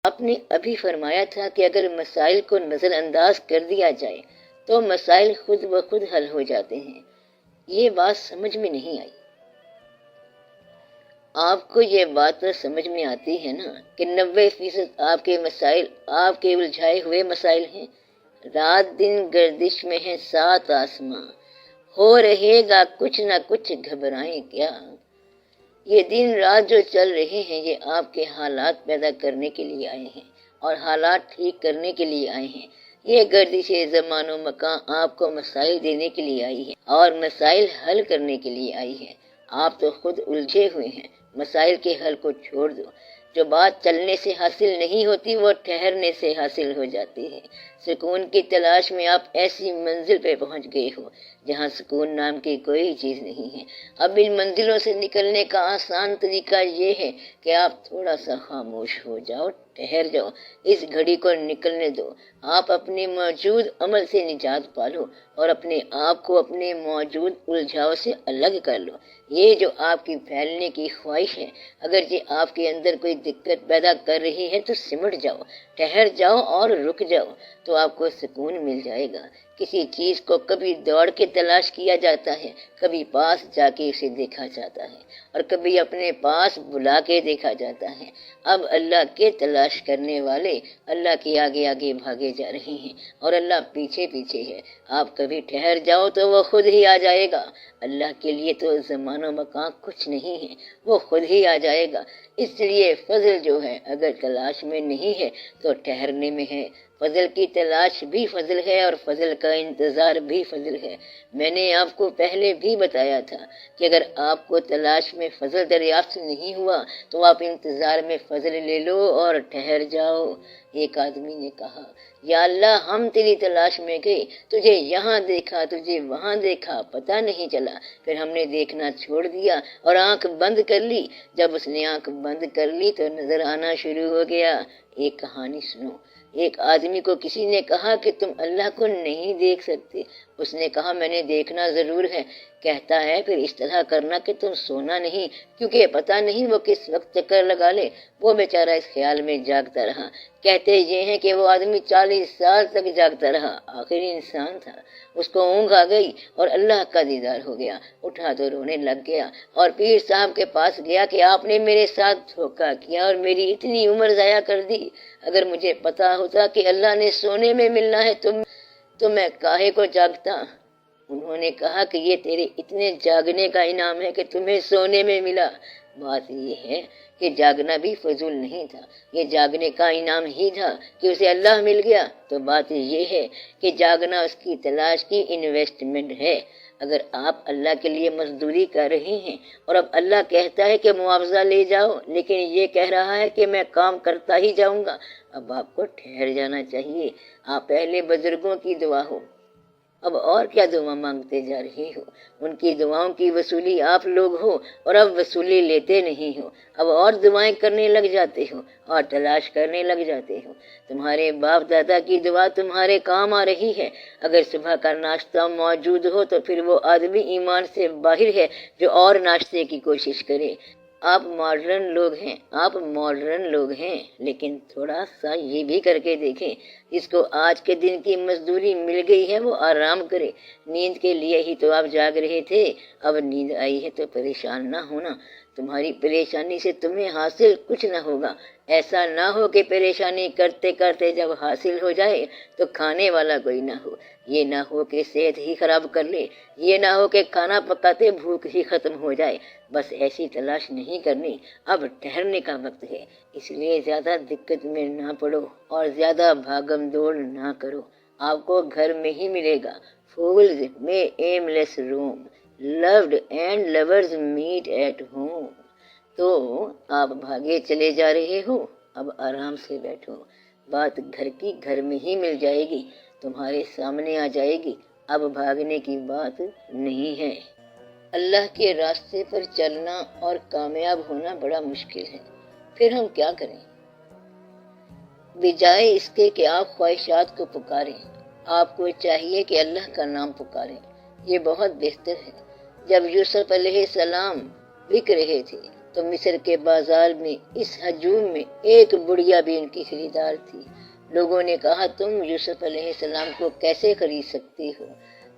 آپ نے ابھی فرمایا تھا کہ اگر مسائل کو نظر انداز کر دیا جائے تو مسائل خود بخود حل ہو جاتے ہیں۔ یہ بات سمجھ میں نہیں آئی۔ آپ کو یہ بات تو سمجھ میں آتی ہے نا کہ 90% آپ کے مسائل آپ کے الجھائے ہوئے مسائل ہیں۔ رات دن گردش میں ہے 7 آسماں، ہو رہے گا کچھ نہ کچھ، گھبرائیں کیا۔ یہ دن رات جو چل رہے ہیں یہ آپ کے حالات پیدا کرنے کے لیے آئے ہیں اور حالات ٹھیک کرنے کے لیے آئے ہیں۔ یہ گردش زمان و مکان آپ کو مسائل دینے کے لیے آئی ہے اور مسائل حل کرنے کے لیے آئی ہے۔ آپ تو خود الجھے ہوئے ہیں۔ مسائل کے حل کو چھوڑ دو۔ جو بات چلنے سے حاصل نہیں ہوتی وہ ٹھہرنے سے حاصل ہو جاتی ہے۔ سکون کی تلاش میں آپ ایسی منزل پہ پہنچ گئے ہو جہاں سکون نام کی کوئی چیز نہیں ہے۔ اب ان منزلوں سے نکلنے کا آسان طریقہ یہ ہے کہ آپ تھوڑا سا خاموش ہو جاؤ، ٹھہر جاؤ، اس گھڑی کو نکلنے دو۔ آپ اپنے موجود عمل سے نجات پالو اور اپنے آپ کو اپنے موجود الجھاؤ سے الگ کر لو۔ یہ جو آپ کی پھیلنے کی خواہش ہے، اگر یہ آپ کے اندر کوئی دقت پیدا کر رہی ہے تو سمٹ جاؤ، ٹھہر جاؤ اور رک جاؤ، تو آپ کو سکون مل جائے گا۔ کسی چیز کو کبھی دوڑ کے تلاش کیا جاتا ہے، کبھی پاس جا کے اسے دیکھا جاتا ہے اور کبھی اپنے پاس بلا کے دیکھا جاتا ہے۔ اب اللہ کے تلاش کرنے والے اللہ کے آگے آگے بھاگے جا رہے ہیں اور اللہ پیچھے پیچھے ہے۔ آپ کبھی ٹھہر جاؤ تو وہ خود ہی آ جائے گا۔ اللہ کے لیے تو زمان و مکان کچھ نہیں ہے، وہ خود ہی آ جائے گا۔ اس لیے فضل جو ہے اگر تلاش میں نہیں ہے تو ٹھہرنے میں ہے۔ فضل کی تلاش بھی فضل ہے اور فضل کا انتظار بھی فضل ہے۔ میں نے آپ کو پہلے بھی بتایا تھا کہ اگر آپ کو تلاش میں فضل دریافت نہیں ہوا تو آپ انتظار میں فضل لے لو اور ٹھہر جاؤ۔ ایک آدمی نے کہا، یا اللہ ہم تیری تلاش میں گئے، تجھے یہاں دیکھا، تجھے وہاں دیکھا، پتہ نہیں چلا، پھر ہم نے دیکھنا چھوڑ دیا اور آنکھ بند کر لی۔ جب اس نے آنکھ بند کر لی تو نظر آنا شروع ہو گیا۔ ایک کہانی سنو۔ ایک آدمی کو کسی نے کہا کہ تم اللہ کو نہیں دیکھ سکتے۔ اس نے کہا میں نے دیکھنا ضرور ہے۔ کہتا ہے پھر اس طرح کرنا کہ تم سونا نہیں، کیونکہ پتہ نہیں وہ کس وقت چکر لگا لے۔ وہ بیچارہ اس خیال میں جاگتا رہا۔ کہتے یہ ہیں کہ وہ آدمی 40 سال تک جاگتا رہا، آخری انسان تھا۔ اس کو اونگ آ گئی اور اللہ کا دیدار ہو گیا۔ اٹھا تو رونے لگ گیا اور پیر صاحب کے پاس گیا کہ آپ نے میرے ساتھ دھوکہ کیا اور میری اتنی عمر ضائع کر دی۔ اگر مجھے پتا ہوتا کہ اللہ نے سونے میں ملنا ہے تو میں کاہے کو جاگتا۔ انہوں نے کہا کہ یہ تیرے اتنے جاگنے کا انعام ہے کہ تمہیں سونے میں ملا۔ بات یہ ہے کہ جاگنا بھی فضول نہیں تھا، یہ جاگنے کا انعام ہی تھا کہ اسے اللہ مل گیا۔ تو بات یہ ہے کہ جاگنا اس کی تلاش کی انویسٹمنٹ ہے۔ اگر آپ اللہ کے لیے مزدوری کر رہے ہیں اور اب اللہ کہتا ہے کہ معاوضہ لے جاؤ، لیکن یہ کہہ رہا ہے کہ میں کام کرتا ہی جاؤں گا، اب آپ کو ٹھہر جانا چاہیے۔ آپ پہلے بزرگوں کی دعا ہو، اب اور کیا دعا مانگتے جا رہے ہو؟ ان کی دعاؤں کی وصولی آپ لوگ ہو اور اب وصولی لیتے نہیں ہو، اب اور دعائیں کرنے لگ جاتے ہو اور تلاش کرنے لگ جاتے ہو۔ تمہارے باپ دادا کی دعا تمہارے کام آ رہی ہے۔ اگر صبح کا ناشتہ موجود ہو تو پھر وہ آدمی ایمان سے باہر ہے جو اور ناشتے کی کوشش کرے۔ آپ ماڈرن لوگ ہیں، لیکن تھوڑا سا یہ بھی کر کے دیکھیں، جس کو آج کے دن کی مزدوری مل گئی ہے وہ آرام کرے۔ نیند کے لیے ہی تو آپ جاگ رہے تھے، اب نیند آئی ہے تو پریشان نہ ہونا۔ تمہاری پریشانی سے تمہیں حاصل کچھ نہ ہوگا۔ ایسا نہ ہو کہ پریشانی کرتے کرتے جب حاصل ہو جائے تو کھانے والا کوئی نہ ہو، یہ نہ ہو کہ صحت ہی خراب کر لے، یہ نہ ہو کہ کھانا پکاتے بھوک ہی ختم ہو جائے۔ بس ایسی تلاش نہیں کرنی، اب ٹھہرنے کا وقت ہے۔ اس لیے زیادہ دقت میں نہ پڑو اور زیادہ بھاگم دوڑ نہ کرو۔ آپ کو گھر میں ہی ملے گا۔ Fools may aimless roam, loved and lovers meet at home۔ تو آپ بھاگے چلے جا رہے ہو، اب آرام سے بیٹھو۔ بات گھر کی گھر میں ہی مل جائے گی، تمہارے سامنے آ جائے گی۔ اب بھاگنے کی بات نہیں ہے۔ اللہ کے راستے پر چلنا اور کامیاب ہونا بڑا مشکل ہے، پھر ہم کیا کریں؟ بجائے اس کے کہ آپ خواہشات کو پکاریں، آپ کو چاہیے کہ اللہ کا نام پکاریں۔ یہ بہت بہتر ہے۔ جب یوسف علیہ السلام بک رہے تھے تو مصر کے بازار میں اس ہجوم میں ایک بڑھیا بھی ان کی خریدار تھی۔ لوگوں نے کہا تم یوسف علیہ السلام کو کیسے خرید سکتی ہو؟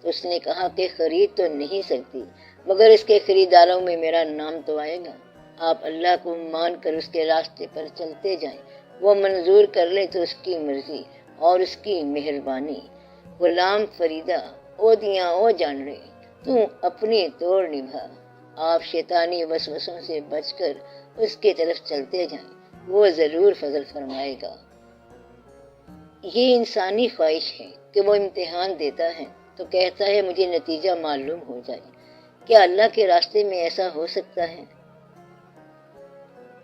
تو اس نے کہا کہ خرید تو نہیں سکتی مگر اس کے خریداروں میں میرا نام تو آئے گا۔ آپ اللہ کو مان کر اس کے راستے پر چلتے جائیں، وہ منظور کر لے تو اس کی مرضی اور اس کی مہربانی۔ غلام فریدہ او دیاں او جان رے، تو اپنی توڑ نبھا۔ آپ شیطانی وسوسوں سے بچ کر اس کی طرف چلتے جائیں، وہ ضرور فضل فرمائے گا۔ یہ انسانی خواہش ہے کہ وہ امتحان دیتا ہے تو کہتا ہے مجھے نتیجہ معلوم ہو جائے۔ کیا اللہ کے راستے میں ایسا ہو سکتا ہے؟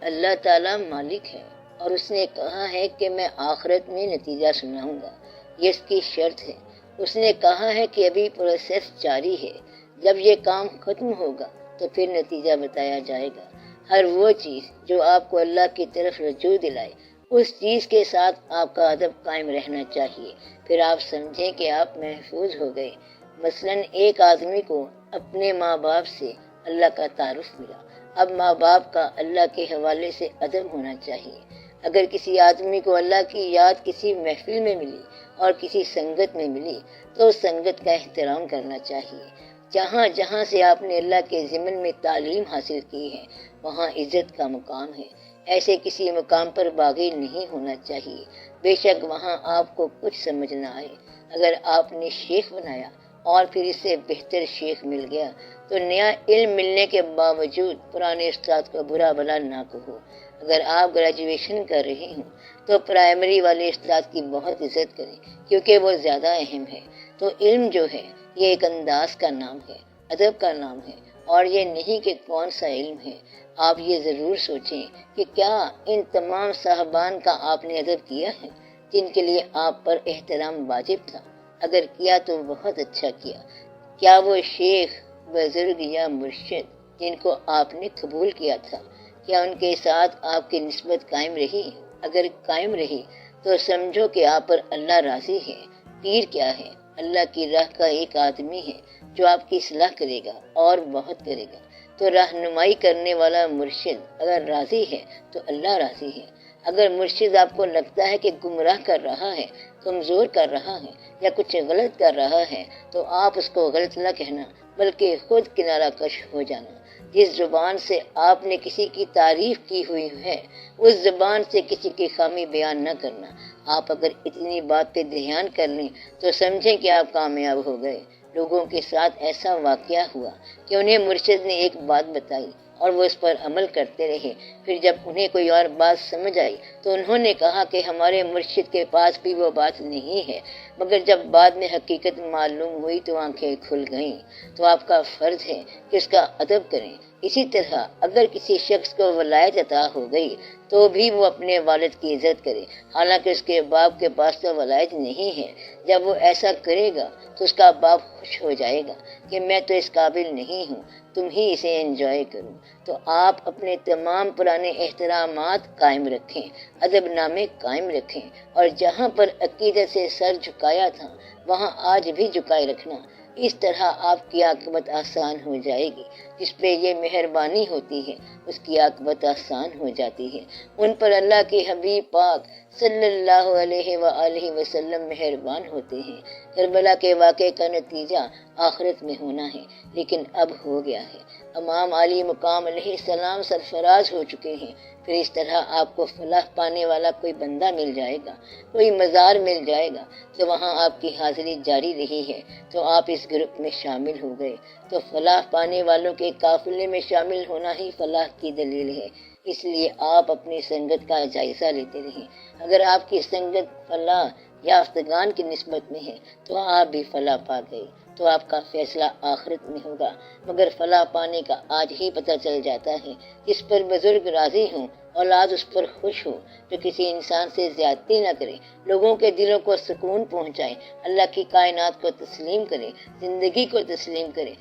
اللہ تعالیٰ مالک ہے اور اس نے کہا ہے کہ میں آخرت میں نتیجہ سناؤں گا، یہ اس کی شرط ہے۔ اس نے کہا ہے کہ ابھی پروسیس جاری ہے، جب یہ کام ختم ہوگا تو پھر نتیجہ بتایا جائے گا۔ ہر وہ چیز جو آپ کو اللہ کی طرف رجوع دلائے، اس چیز کے ساتھ آپ کا ادب قائم رہنا چاہیے، پھر آپ سمجھیں کہ آپ محفوظ ہو گئے۔ مثلاً ایک آدمی کو اپنے ماں باپ سے اللہ کا تعارف ملا، اب ماں باپ کا اللہ کے حوالے سے ادب ہونا چاہیے۔ اگر کسی آدمی کو اللہ کی یاد کسی محفل میں ملی اور کسی سنگت میں ملی تو اس سنگت کا احترام کرنا چاہیے۔ جہاں جہاں سے آپ نے اللہ کے ضمن میں تعلیم حاصل کی ہے وہاں عزت کا مقام ہے، ایسے کسی مقام پر باغی نہیں ہونا چاہیے، بے شک وہاں آپ کو کچھ سمجھ نہ آئے۔ اگر آپ نے شیخ بنایا اور پھر اس سے بہتر شیخ مل گیا تو نیا علم ملنے کے باوجود پرانے استاد کو برا بھلا نہ کہو۔ اگر آپ گریجویشن کر رہے ہوں تو پرائمری والے استاد کی بہت عزت کریں کیونکہ وہ زیادہ اہم ہے۔ تو علم جو ہے یہ ایک انداز کا نام ہے، ادب کا نام ہے، اور یہ نہیں کہ کون سا علم ہے۔ آپ یہ ضرور سوچیں کہ کیا ان تمام صاحبان کا آپ نے ادب کیا ہے جن کے لیے آپ پر احترام واجب تھا؟ اگر کیا تو بہت اچھا کیا۔ کیا وہ شیخ، بزرگ یا مرشد جن کو آپ نے قبول کیا تھا، کیا ان کے ساتھ آپ کی نسبت قائم رہی؟ اگر قائم رہی تو سمجھو کہ آپ پر اللہ راضی ہے۔ پیر کیا ہے؟ اللہ کی راہ کا ایک آدمی ہے جو آپ کی اصلاح کرے گا اور بہت کرے گا۔ تو رہنمائی کرنے والا مرشد اگر راضی ہے تو اللہ راضی ہے۔ اگر مرشد آپ کو لگتا ہے کہ گمراہ کر رہا ہے، کمزور کر رہا ہے یا کچھ غلط کر رہا ہے تو آپ اس کو غلط نہ کہنا بلکہ خود کنارہ کش ہو جانا۔ جس زبان سے آپ نے کسی کی تعریف کی ہوئی ہے اس زبان سے کسی کی خامی بیان نہ کرنا۔ آپ اگر اتنی بات پہ دھیان کر لیں تو سمجھیں کہ آپ کامیاب ہو گئے۔ لوگوں کے ساتھ ایسا واقعہ ہوا کہ انہیں مرشد نے ایک بات بتائی اور وہ اس پر عمل کرتے رہے، پھر جب انہیں کوئی اور بات سمجھ آئی تو انہوں نے کہا کہ ہمارے مرشد کے پاس بھی وہ بات نہیں ہے، مگر جب بعد میں حقیقت معلوم ہوئی تو آنکھیں کھل گئیں۔ تو آپ کا فرض ہے کہ اس کا ادب کریں۔ اسی طرح اگر کسی شخص کو ولایت عطا ہو گئی تو بھی وہ اپنے والد کی عزت کرے، حالانکہ اس کے باپ کے پاس تو ولایت نہیں ہے۔ جب وہ ایسا کرے گا تو اس کا باپ خوش ہو جائے گا کہ میں تو اس قابل نہیں ہوں، تم ہی اسے انجوائے کرو۔ تو آپ اپنے تمام پرانے احترامات قائم رکھیں، ادب نامے قائم رکھیں، اور جہاں پر عقیدت سے سر جھکایا تھا وہاں آج بھی جھکائے رکھنا۔ اس طرح آپ کی عاقبت آسان ہو جائے گی۔ جس پہ یہ مہربانی ہوتی ہے اس کی عاقبت آسان ہو جاتی ہے۔ ان پر اللہ کے حبیب پاک صلی اللہ علیہ وآلہ وسلم مہربان ہوتے ہیں۔ کربلا کے واقعے کا نتیجہ آخرت میں ہونا ہے لیکن اب ہو گیا ہے۔ امام علی مقام علیہ السلام سرفراز ہو چکے ہیں۔ پھر اس طرح آپ کو فلاح پانے والا کوئی بندہ مل جائے گا، کوئی مزار مل جائے گا تو وہاں آپ کی حاضری جاری رہی ہے تو آپ اس گروپ میں شامل ہو گئے۔ تو فلاح پانے والوں کے قافلے میں شامل ہونا ہی فلاح کی دلیل ہے۔ اس لیے آپ اپنی سنگت کا جائزہ لیتے رہیں۔ اگر آپ کی سنگت فلاح یافتگان کی نسبت میں ہے تو آپ بھی فلاح پا گئے، تو آپ کا فیصلہ آخرت میں ہوگا۔ مگر فلاح پانے کا آج ہی پتہ چل جاتا ہے۔ جس پر بزرگ راضی ہوں، اولاد اس پر خوش ہو، جو کسی انسان سے زیادتی نہ کرے، لوگوں کے دلوں کو سکون پہنچائے، اللہ کی کائنات کو تسلیم کرے، زندگی کو تسلیم کرے،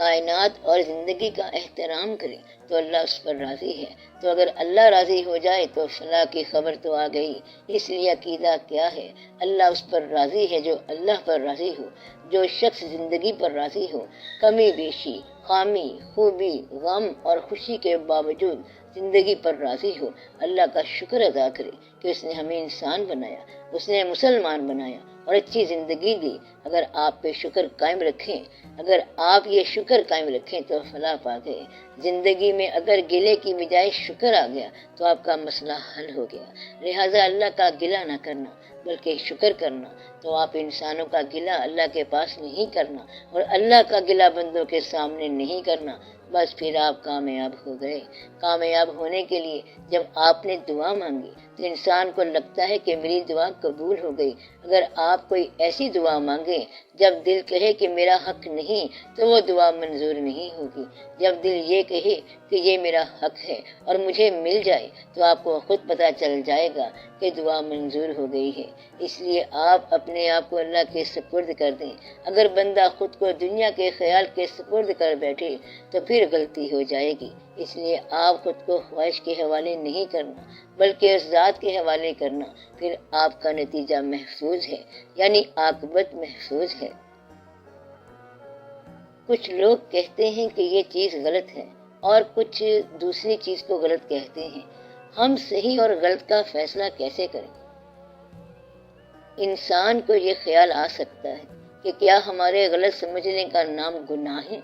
کائنات اور زندگی کا احترام کرے تو اللہ اس پر راضی ہے۔ تو اگر اللہ راضی ہو جائے تو فلاح کی خبر تو آ گئی۔ اس لیے عقیدہ کیا ہے؟ اللہ اس پر راضی ہے جو اللہ پر راضی ہو۔ جو شخص زندگی پر راضی ہو، کمی بیشی، خامی، خوبی، غم اور خوشی کے باوجود زندگی پر راضی ہو، اللہ کا شکر ادا کرے کہ اس نے ہمیں انسان بنایا، اس نے مسلمان بنایا اور اچھی زندگی دی۔ اگر آپ پہ شکر قائم رکھیں، اگر آپ یہ شکر قائم رکھیں تو فلاح پا گئے۔ زندگی میں اگر گلے کی بجائے شکر آ گیا تو آپ کا مسئلہ حل ہو گیا۔ لہٰذا اللہ کا گلہ نہ کرنا بلکہ شکر کرنا۔ تو آپ انسانوں کا گلہ اللہ کے پاس نہیں کرنا اور اللہ کا گلہ بندوں کے سامنے نہیں کرنا، بس پھر آپ کامیاب ہو گئے۔ کامیاب ہونے کے لیے جب آپ نے دعا مانگی تو انسان کو لگتا ہے کہ میری دعا قبول ہو گئی۔ اگر آپ کوئی ایسی دعا مانگیں جب دل کہے کہ میرا حق نہیں تو وہ دعا منظور نہیں ہوگی۔ جب دل یہ کہے کہ یہ میرا حق ہے اور مجھے مل جائے تو آپ کو خود پتہ چل جائے گا کہ دعا منظور ہو گئی ہے۔ اس لیے آپ اپنے آپ کو اللہ کے سپرد کر دیں۔ اگر بندہ خود کو دنیا کے خیال کے سپرد کر بیٹھے تو پھر غلطی ہو جائے گی۔ اس لیے آپ خود کو خواہش کے حوالے نہیں کرنا بلکہ اس ذات کے حوالے کرنا، پھر آپ کا نتیجہ محفوظ ہے، یعنی عاقبت محفوظ ہے۔ کچھ لوگ کہتے ہیں کہ یہ چیز غلط ہے اور کچھ دوسری چیز کو غلط کہتے ہیں۔ ہم صحیح اور غلط کا فیصلہ کیسے کریں؟ انسان کو یہ خیال آ سکتا ہے کہ کیا ہمارے غلط سمجھنے کا نام گناہ ہے،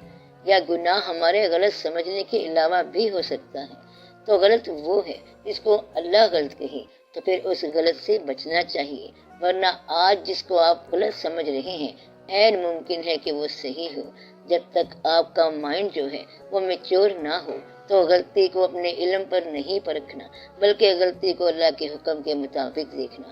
یا گناہ ہمارے غلط سمجھنے کے علاوہ بھی ہو سکتا ہے۔ تو غلط وہ ہے جس کو اللہ غلط کہے تو پھر اس غلط سے بچنا چاہیے، ورنہ آج جس کو آپ غلط سمجھ رہے ہیں عین ممکن ہے کہ وہ صحیح ہو۔ جب تک آپ کا مائنڈ جو ہے وہ میچور نہ ہو تو غلطی کو اپنے علم پر نہیں پرکھنا بلکہ غلطی کو اللہ کے حکم کے مطابق دیکھنا۔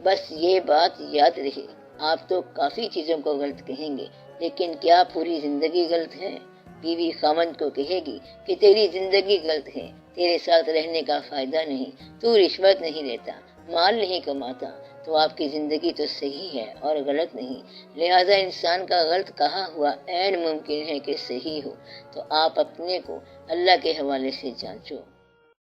بس یہ بات یاد رہے، آپ تو کافی چیزوں کو غلط کہیں گے لیکن کیا پوری زندگی غلط ہے؟ بیوی خاوند کو کہے گی کہ تیری زندگی غلط ہے، تیرے ساتھ رہنے کا فائدہ نہیں، تو رشوت نہیں لیتا، مال نہیں کماتا، تو آپ کی زندگی تو صحیح ہے اور غلط نہیں۔ لہٰذا انسان کا غلط کہا ہوا عین ممکن ہے کہ صحیح ہو۔ تو آپ اپنے کو اللہ کے حوالے سے جانچو۔